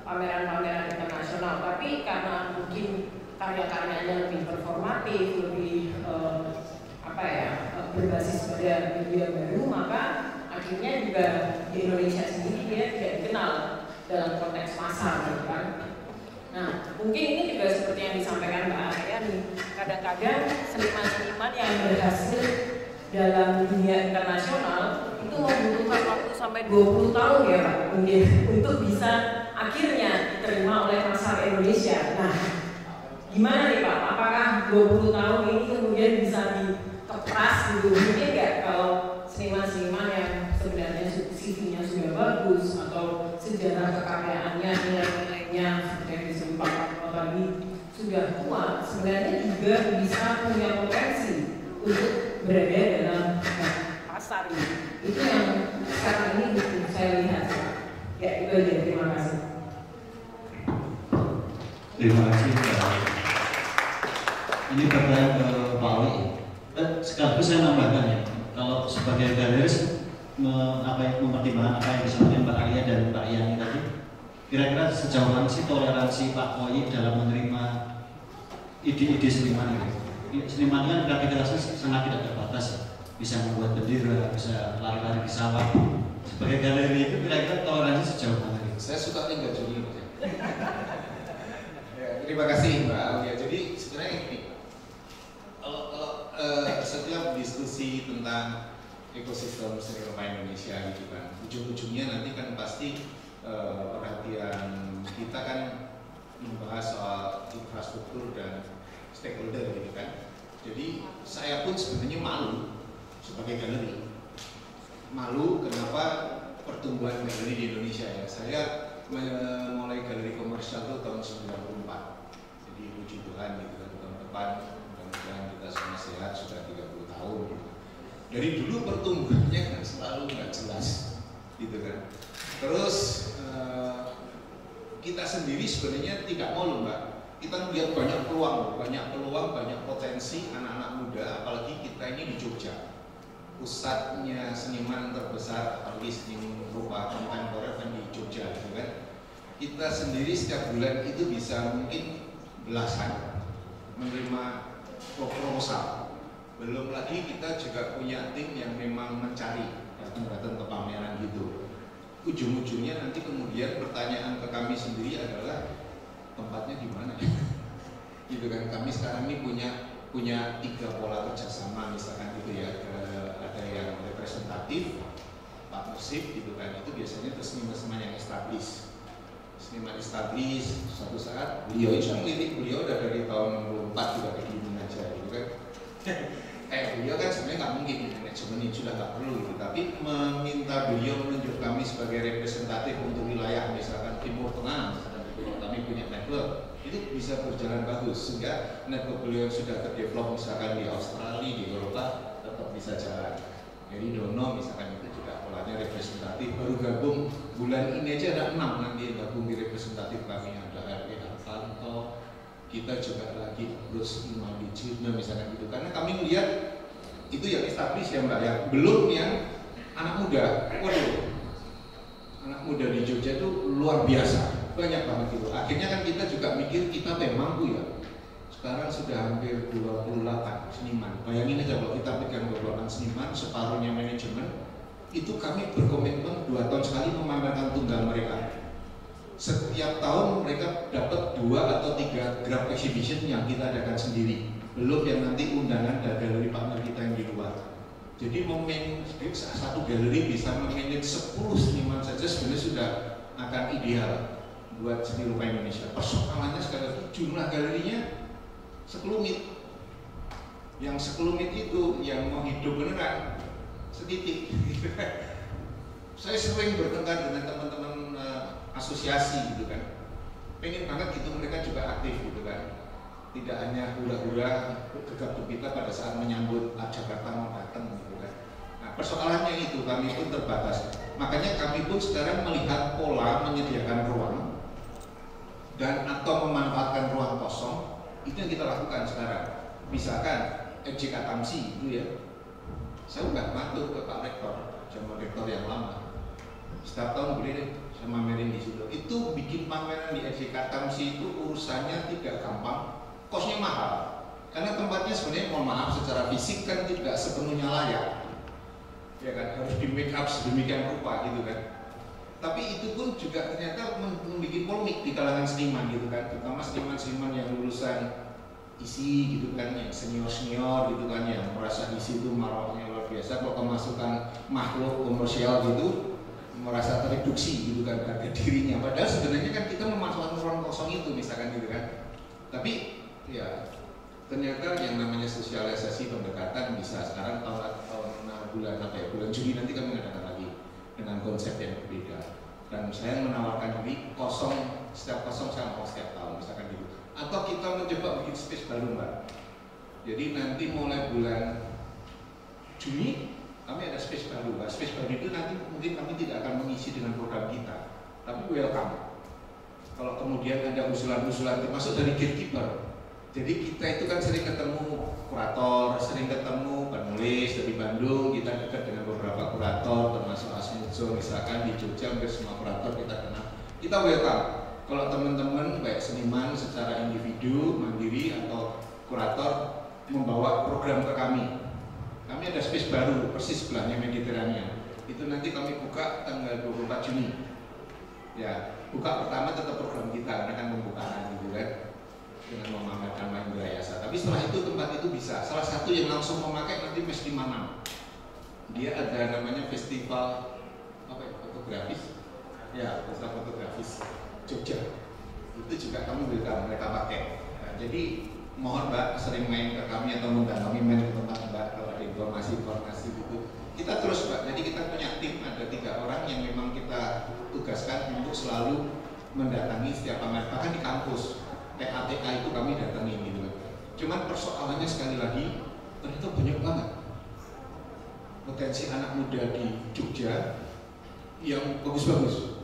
pameran-pameran internasional. Tapi karena mungkin karya-karyanya lebih performatif, lebih berbasis pada media baru, maka akhirnya juga di Indonesia sendiri dia tidak dikenal dalam konteks pasar, kan? Nah, mungkin ini juga seperti yang disampaikan Mbak Arya nih. Kadang-kadang seniman-seniman yang berhasil dalam dunia internasional itu membutuhkan waktu sampai 20 tahun ya Pak, mungkin untuk bisa akhirnya diterima oleh pasar Indonesia. Nah, gimana nih Pak? Apakah 20 tahun ini kemudian bisa dikepras gitu? Mungkin nggak kalau seniman-seniman yang sebenarnya CV-nya sudah bagus atau sejarah kekayaannya, nilai-nilainya seperti yang disebut Pak tadi sudah kuat, sebenarnya juga bisa punya potensi untuk berada dalam pasar ini. Itu yang sekarang ini saya lihat. Ya itu aja, terima kasih. Terima kasih Pak. Ini pertanyaan ke Pak Oli. Sekaligus saya nambahkan ya, kalau sebagai galeris mempertimbangkan apa yang disampaikan Mbak Arya dan Mbak Yani tadi, kira-kira sejauh mana sih toleransi Pak Oli dalam menerima ide-ide seniman ini? Seniman kan kreativitasnya sangat tidak terbatas, bisa membuat bendera, bisa lari-lari di sawah. Sebagai galeri itu kira-kira toleransi sejauh mana? Saya suka tinggal juri. Ya, terima kasih Mbak Alia. Jadi sebenarnya ini, kalau setiap diskusi tentang ekosistem seni rupa Indonesia gitu kan, ujung-ujungnya nanti kan pasti perhatian kita kan membahas soal infrastruktur dan stakeholder gitu kan. Jadi saya pun sebenarnya malu sebagai galeri. Malu kenapa pertumbuhan galeri di Indonesia ya. Saya mulai galeri komersial itu tahun 94. Jadi puji Tuhan gitu kan, tahun depan mudah-mudahan kita semua sehat sudah 30 tahun gitu. Dari dulu pertumbuhannya kan selalu nggak jelas gitu kan. Terus kita sendiri sebenarnya tidak mau loh Mbak. Kita melihat banyak peluang, banyak potensi anak-anak muda, apalagi kita ini di Jogja. Pusatnya seniman terbesar, apalagi seni rupa kontemporer kan di Jogja gitu kan. Kita sendiri setiap bulan itu bisa mungkin belasan menerima proposal. Belum lagi kita juga punya tim yang memang mencari datang-datang ke pameran gitu. Ujung-ujungnya nanti kemudian pertanyaan ke kami sendiri adalah tempatnya di mana? Gitu kan, kami sekarang ini punya 3 pola kerjasama misalkan gitu ya. Ada yang representatif, partnership gitu kan, itu biasanya seniman yang established. Seniman established suatu saat beliau itu melirik, beliau udah dari tahun 64 juga kayak gini aja gitu kan. Beliau kan sebenarnya nggak mungkin manajemen ini sudah nggak perlu gitu, tapi meminta beliau menunjuk kami sebagai representatif untuk wilayah misalkan Timur Tengah, misalkan gitu, kami punya network, itu bisa berjalan bagus sehingga network beliau sudah terdevelop misalkan di Australia, di Eropa tetap bisa jalan. Jadi Dono misalkan itu juga polanya representatif, baru gabung bulan ini aja ada 6 nanti yang gabung di representatif kami, ada RW Hartanto, kita juga lagi terus Imam di Cina misalkan gitu, karena kami melihat itu yang established ya Mbak ya, belum yang anak muda. Waduh, anak muda di Jogja itu luar biasa, banyak banget gitu. Akhirnya kan kita juga mikir kita mampu ya. Sekarang sudah hampir 28 seniman. Bayangin aja kalau kita pegang 28 seniman, separuhnya manajemen, itu kami berkomitmen 2 tahun sekali memamerkan tunggal mereka. Setiap tahun mereka dapat 2 atau 3 grab exhibition yang kita adakan sendiri. Belum yang nanti undangan dari galeri partner kita yang di luar. Jadi satu galeri bisa memanage 10 seniman saja sebenarnya sudah akan ideal buat seni rupa Indonesia. Persoalannya sekali lagi jumlah galerinya sekelumit. Yang sekelumit itu yang mau hidup beneran setitik. Saya sering bertengkar dengan teman-teman asosiasi gitu kan, pengen banget gitu mereka juga aktif gitu kan, tidak hanya hura-hura gegap gempita pada saat menyambut Jakarta mau datang gitu kan. Nah persoalannya itu kami pun terbatas, makanya kami pun sekarang melihat pola menyediakan ruang dan atau memanfaatkan ruang kosong, itu yang kita lakukan sekarang. Misalkan FJK Tamsi itu ya, saya nggak matur ke Pak Rektor, zaman Rektor yang lama, setiap tahun boleh deh saya mamerin di situ. Itu bikin pameran di FJK Tamsi itu urusannya tidak gampang, kosnya mahal. Karena tempatnya sebenarnya mohon maaf secara fisik kan tidak sepenuhnya layak, ya kan, harus di make up sedemikian rupa gitu kan. Tapi itu pun juga ternyata membuat polemik di kalangan seniman gitu kan, terutama seniman-seniman yang lulusan isi gitu kan, yang senior-senior gitu kan, yang merasa isi itu marahnya luar biasa, kalau kemasukan makhluk komersial gitu merasa tereduksi gitu kan harga dirinya, padahal sebenarnya kan kita memanfaatkan ruang kosong itu misalkan gitu kan. Tapi ya ternyata yang namanya sosialisasi pendekatan bisa sekarang bulan Juni nanti kami mengadakan lagi dengan konsep yang berbeda, dan saya menawarkan diri kosong, setiap kosong saya mau setiap tahun misalkan gitu, atau kita mencoba bikin space baru Mbak. Jadi nanti mulai bulan Juni kami ada space baru. Space baru itu nanti mungkin kami tidak akan mengisi dengan program kita, tapi welcome. Kalau kemudian ada usulan-usulan termasuk dari gatekeeper. Jadi kita itu kan sering ketemu kurator, sering ketemu penulis dari Bandung, kita dekat dengan beberapa kurator termasuk Asmujo misalkan di Jogja, hampir semua kurator kita kenal. Kita welcome. Kalau teman-teman baik seniman secara individu, mandiri atau kurator membawa program ke kami ada space baru persis sebelahnya Mediterania. Itu nanti kami buka tanggal 24 Juni. Ya, buka pertama tetap program kita karena kan pembukaan gitu kan, dengan memamerkan Mahendra Yasa. Tapi setelah itu tempat itu bisa. Salah satu yang langsung memakai nanti Festival 6. Dia ada namanya festival apa ya, fotografis. Ya, festival fotografis Jogja. Itu juga kami mereka pakai. Nah, jadi mohon Mbak sering main ke kami atau undang kami main ke tempat Mbak kalau ada informasi gitu. Kita terus Mbak, jadi kita punya tim, ada 3 orang yang memang kita tugaskan untuk selalu mendatangi setiap pameran, bahkan di kampus TA itu kami datangin gitu. Cuman persoalannya sekali lagi ternyata banyak banget potensi anak muda di Jogja yang bagus-bagus.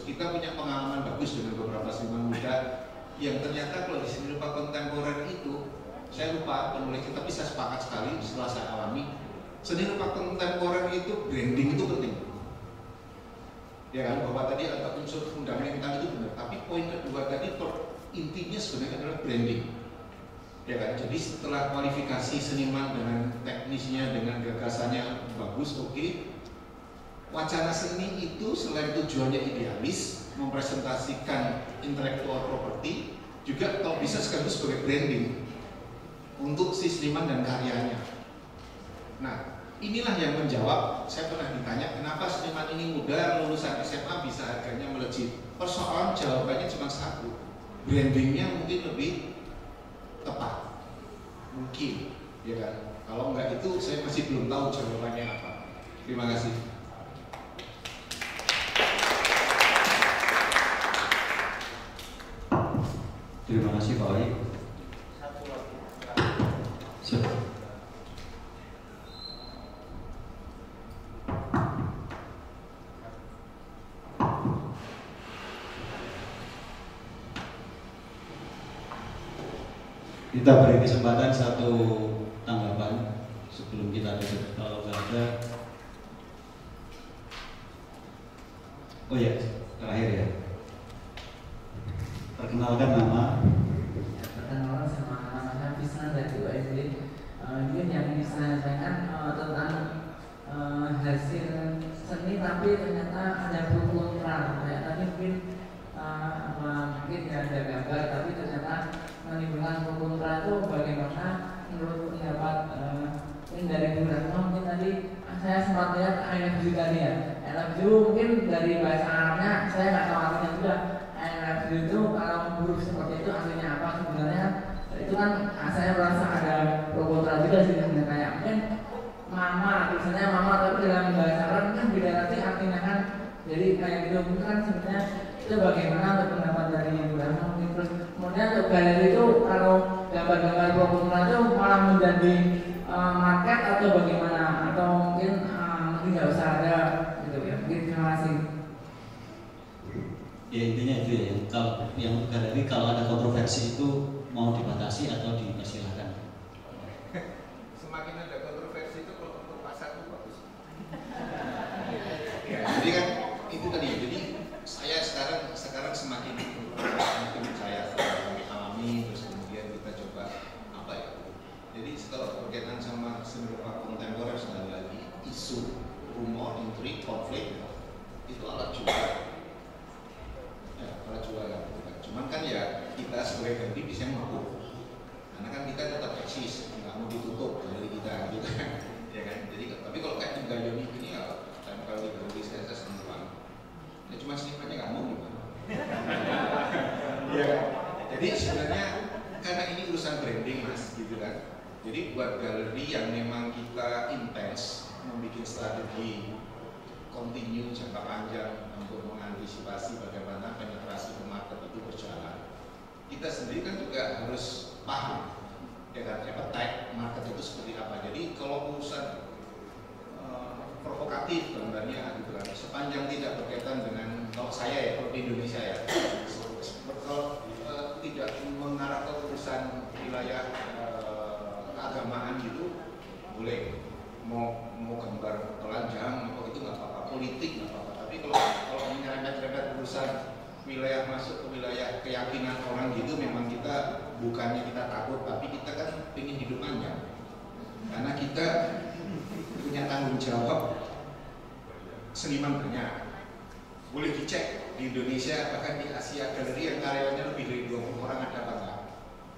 Kita punya pengalaman bagus dengan beberapa seniman muda yang ternyata kalau di seni rupa kontemporer itu, saya lupa penulis, tapi saya sepakat sekali setelah saya alami, seni rupa kontemporer itu branding itu penting. Ya kan, bahwa tadi ada unsur fundamental itu benar, tapi poin kedua tadi intinya sebenarnya adalah branding. Ya kan? Jadi setelah kualifikasi seniman dengan teknisnya, dengan gagasannya bagus, oke. Wacana seni itu selain tujuannya idealis, mempresentasikan intellectual property, juga kalau bisa sekaligus sebagai branding untuk si seniman dan karyanya. Nah, inilah yang menjawab. Saya pernah ditanya kenapa seniman ini muda lulusan SMA bisa harganya melejit. Persoalan jawabannya cuma satu, brandingnya mungkin lebih tepat, mungkin, ya kan? Kalau enggak itu saya masih belum tahu jawabannya apa. Terima kasih. Terima kasih Pak Wai. Kita beri kesempatan satu tanggapan sebelum kita tutup. Kalau nggak ada, oh ya, terakhir ya. Perkenalkan nama. Perkenalkan sama saya Fisna dari USD. Ini yang bisa disampaikan tentang hasil seni, tapi ternyata ada pro kontra. Kayak tadi mungkin ada gambar, tapi ternyata menimbulkan pro kontra itu bagaimana menurut pendapat mungkin dari Bu Ratno. Mungkin tadi saya sempat lihat I love you tadi ya. I love you mungkin dari bahasa Arabnya saya nggak tahu artinya juga. I love you itu kalau huruf seperti itu artinya apa sebenarnya? Itu kan saya merasa ada pro kontra juga sih sebenarnya, kayak mungkin mama, misalnya mama tapi dalam bahasa Arab kan beda arti artinya kan. Jadi kayak gitu mungkin kan sebenarnya itu bagaimana untuk pendapat dari Bu Ratno. Terus kemudian untuk galeri itu kalau gambar-gambar pro kontra itu malah menjadi market atau bagaimana, atau mungkin nggak usah ada gitu ya. Mungkin terima kasih. Ya intinya itu ya, kalau yang galeri kalau ada kontroversi itu mau dibatasi atau dipersilahkan. Semakin ada kontroversi itu kalau untuk pasar itu bagus. Ya, jadi kan itu tadi. Jadi saya sekarang semakin saya kami alami, terus kemudian kita coba apa ya. Jadi kalau berkaitan sama seni rupa kontemporer sekali lagi, isu, rumor, intrik, konflik itu alat jual. Ya, alat jual kan. Cuman kan ya kita sebagai galeri bisa mampu. Karena kan kita tetap eksis, nggak mau ditutup dari kita gitu kan. Ya kan. Jadi tapi kalau kayak tinggal Yoni ini ya kalau di galeri saya senang banget. Ya cuma senimannya nggak mau gimana. Ya. Jadi sebenarnya karena ini urusan branding mas, gitu kan. Jadi buat galeri yang memang kita intens membuat strategi continue jangka panjang untuk mengantisipasi bagaimana penetrasi ke market itu berjalan. Kita sendiri kan juga harus paham, ya kan, appetite market itu seperti apa. Jadi kalau urusan provokatif gambarnya gitu kan, sepanjang tidak berkaitan dengan kalau saya ya, kalau di Indonesia ya, kalau tidak mengarah ke urusan wilayah keagamaan gitu, boleh mau gambar telanjang atau itu nggak apa-apa, politik nggak apa-apa. Tapi kalau menyerempet-nyerempet urusan wilayah masuk ke wilayah keyakinan orang gitu, memang kita bukannya kita takut, tapi kita kan ingin hidup panjang. Karena kita punya tanggung jawab, seniman banyak. Boleh dicek di Indonesia, bahkan di Asia galeri yang karyawannya lebih dari 20 orang ada apa enggak?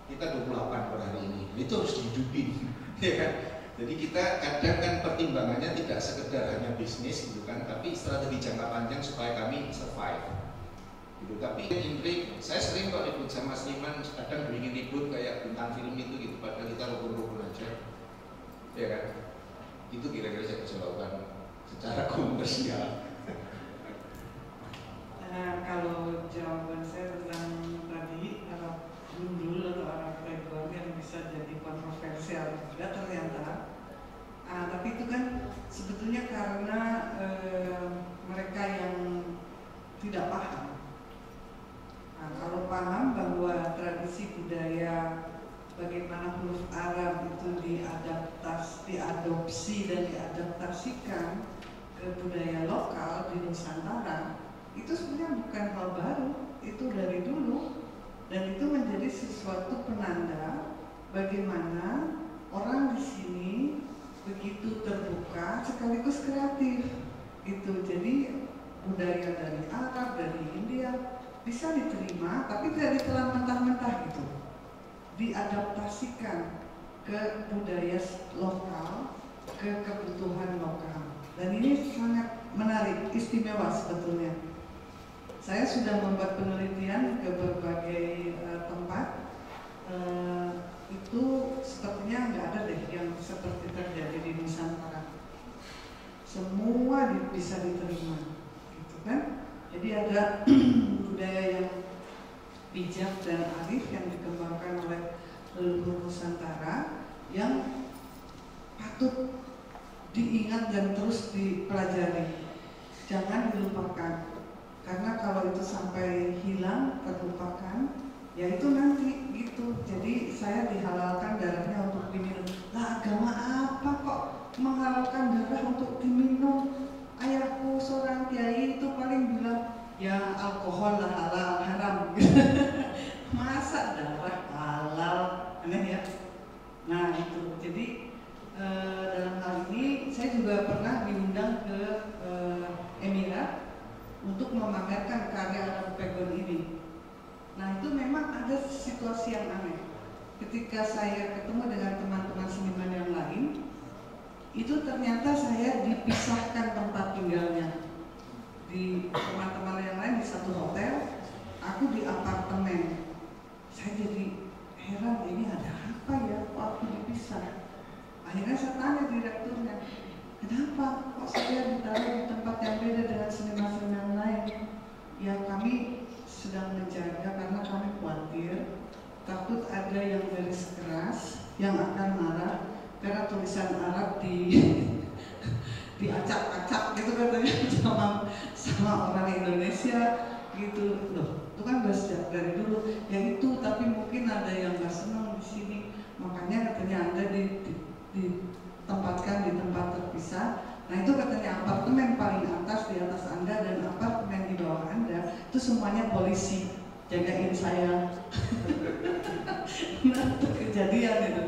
Kita 28 per hari ini. Itu harus dihidupin, ya kan? Jadi kita kadang kan pertimbangannya tidak sekedar hanya bisnis gitu kan, tapi strategi jangka panjang supaya kami survive. Gitu. Tapi intrik, saya sering kok ribut sama seniman, kadang bikin ribut kayak bintang film itu gitu, padahal kita rukun-rukun aja, ya kan? Itu kira-kira saya jawaban secara komersial. Kalau jawaban saya tentang tadi Arab gundul atau Arab playground yang bisa jadi kontroversial juga ternyata, tapi itu kan sebetulnya karena mereka yang tidak paham. Kalau paham bahwa tradisi budaya bagaimana huruf Arab itu diadopsi dan diadaptasikan ke budaya lokal di Nusantara, itu sebenarnya bukan hal baru, itu dari dulu, dan itu menjadi sesuatu penanda bagaimana orang di sini begitu terbuka sekaligus kreatif gitu. Jadi budaya dari Arab, dari India bisa diterima, tapi tidak ditelan mentah-mentah gitu. Diadaptasikan ke budaya lokal, ke kebutuhan lokal. Dan ini sangat menarik, istimewa sebetulnya. Saya sudah membuat penelitian ke berbagai tempat. Itu sepertinya nggak ada deh yang seperti terjadi di Nusantara. Semua bisa diterima, gitu kan? Jadi ada budaya yang bijak dan arif yang dikembangkan oleh leluhur Nusantara yang patut diingat dan terus dipelajari. Jangan dilupakan, karena kalau itu sampai hilang, terlupakan, ya itu nanti gitu. Jadi saya dihalalkan darahnya untuk diminum. Lah agama apa kok menghalalkan darah untuk diminum? Ayahku seorang kiai itu paling bilang, ya alkohol lah halal, haram. Masa darah halal? Aneh ya. Nah itu. Jadi dalam hal ini saya juga pernah diundang ke Emirat untuk memamerkan karya Arab Pegon ini. Nah itu memang ada situasi yang aneh. Ketika saya ketemu dengan teman-teman seniman yang lain, itu ternyata saya dipisahkan tempat tinggalnya. Di teman-teman yang lain di satu hotel, aku di apartemen. Saya jadi heran, ini ada apa ya, kok aku dipisah. Akhirnya saya tanya direkturnya, kenapa kok saya ditaruh di tempat yang beda dengan seniman-seniman lain? Ya kami sedang menjaga karena kami khawatir takut ada yang garis keras yang akan marah karena tulisan Arab diacak-acak gitu katanya sama orang Indonesia gitu. Loh, itu kan udah dari dulu yang itu, tapi mungkin ada yang nggak senang di sini, makanya katanya Anda ditempatkan di tempat terpisah. Nah itu katanya apartemen paling atas di atas Anda dan apartemen di bawah Anda itu semuanya polisi jagain saya. Nah itu kejadian itu.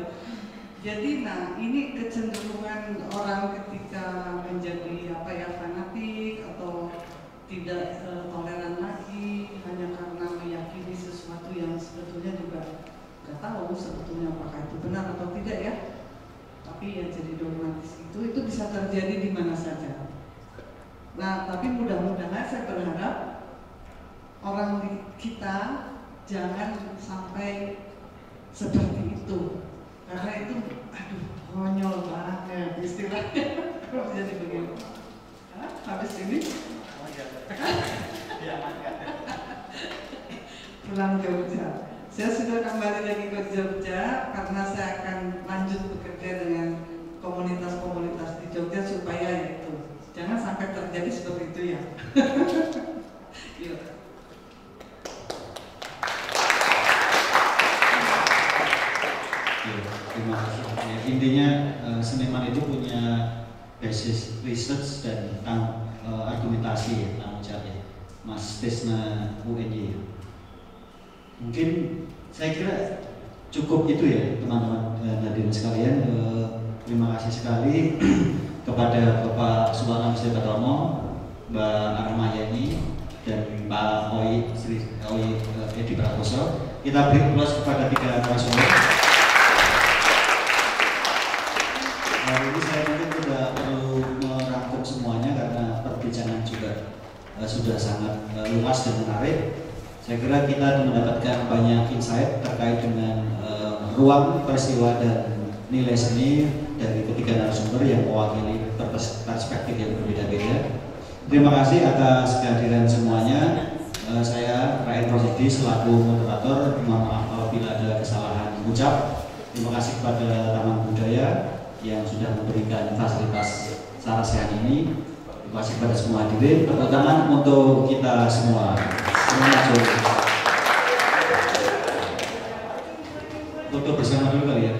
Jadi nah ini kecenderungan orang ketika menjadi apa ya, fanatik atau tidak toleran lagi hanya karena meyakini sesuatu yang sebetulnya juga nggak tahu sebetulnya apakah itu benar atau tidak ya. Tapi yang jadi dogmatis itu bisa terjadi di mana saja. Nah, tapi mudah-mudahan saya berharap orang kita jangan sampai seperti itu, karena itu, aduh, konyol banget istilahnya. Kok jadi begini? Hah? Habis ini? Pulang Jogja. Saya sudah kembali lagi ke Jogja karena saya akan lanjut bekerja dengan komunitas-komunitas di Jogja supaya itu jangan sampai terjadi seperti itu ya. Yuk. Terima kasih. Ya, intinya seniman itu punya basis research dan argumentasi tanggung jawab ya. Mas Tisna UNY. Mungkin saya kira cukup itu ya teman-teman hadirin sekalian. Terima kasih sekali kepada Bapak Suwana Musliatono, Mbak Armayani dan Pak Oi Edi Prakoso. Kita beri aplaus kepada tiga narasumber. Hari ini saya mungkin tidak perlu merangkum semuanya karena perbincangan juga sudah sangat luas dan menarik. Saya kira kita mendapatkan banyak insight terkait dengan ruang peristiwa dan nilai seni dari ketiga narasumber yang mewakili perspektif yang berbeda-beda. Terima kasih atas kehadiran semuanya. Saya Rain Rosidi selaku moderator. Mohon maaf apabila ada kesalahan ucap. Terima kasih kepada Taman Budaya yang sudah memberikan fasilitas sarana ini. Terima kasih kepada semua hadirin. Tepuk tangan untuk kita semua. Foto bersama dulu kali ya.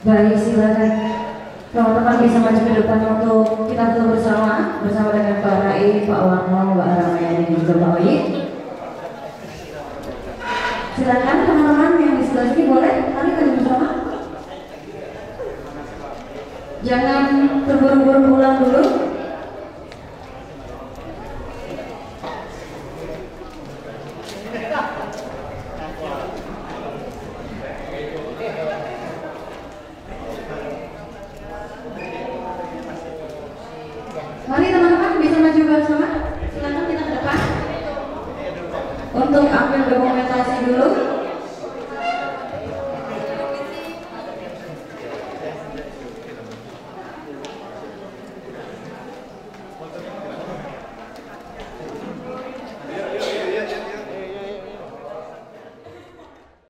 Baik, silakan teman-teman bisa maju ke depan untuk kita foto bersama dengan Pak Rai, Pak Warno, Mbak Ramayani dan juga Pak Oyi. Silakan teman-teman yang di sebelah sini boleh mari kita bersama. Jangan terburu-buru pulang dulu. Mari teman-teman bisa maju bersama. Silakan kita ke depan untuk ambil dokumentasi.